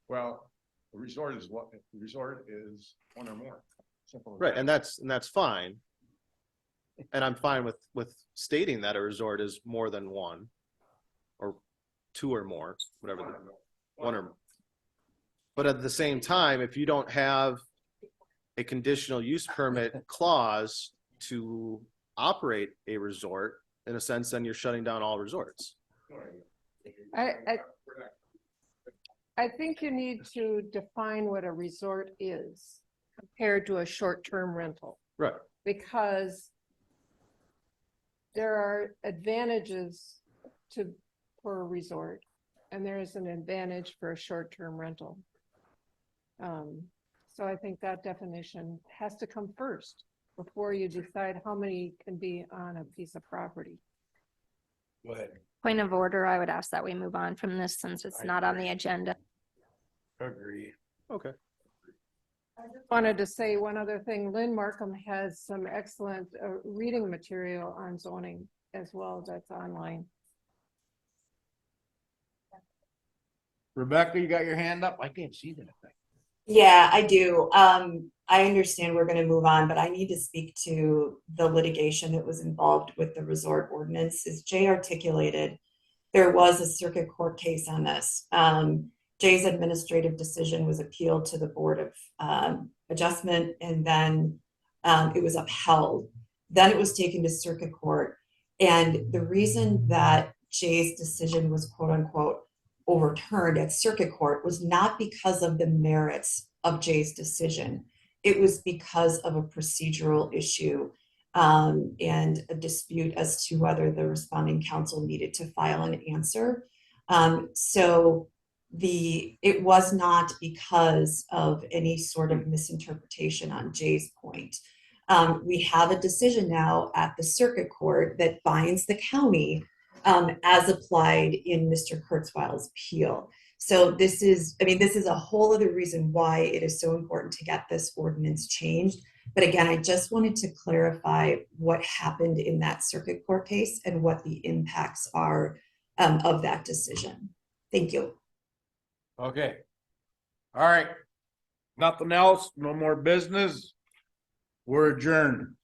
Well, a resort is what? The resort is one or more. Simple as Right, that. and that's fine. And I'm fine with stating that a resort is more than one, or two or more, whatever. One or more. But at the same time, if you don't have a conditional use permit clause to operate a resort, in a sense, then you're shutting down all resorts. I think you need to define what a resort is compared to a short-term rental. Right. Because there are advantages for a resort, and there is an advantage for a short-term rental. So I think that definition has to come first before you decide how many can be on a piece of property. Go ahead. Point of order, I would ask that we move on from this since it's not on the agenda. Agree. Okay. Wanted to say one other thing. Lynn Markham has some excellent reading material on zoning as well that's online. Rebecca, you got your hand up? I can't see that thing. Yeah, I do. I understand we're going to move on, but I need to speak to the litigation that was involved with the resort ordinance. As Jay articulated, there was a circuit court case on this. Jay's administrative decision was appealed to the Board of Adjustment, and then it was upheld. Then it was taken to circuit court. And the reason that Jay's decision was quote unquote overturned at circuit court was not because of the merits of Jay's decision. It was because of a procedural issue and a dispute as to whether the responding counsel needed to file an answer. So it was not because of any sort of misinterpretation on Jay's point. We have a decision now at the circuit court that binds the county as applied in Mr. Kurzweil's appeal. So this is a whole other reason why it is so important to get this ordinance changed. But again, I just wanted to clarify what happened in that circuit court case and what the impacts are of that decision. Thank you. Okay. All right. Nothing else? No more business? We're adjourned.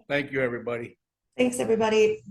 Thank you, everybody. Thanks, everybody.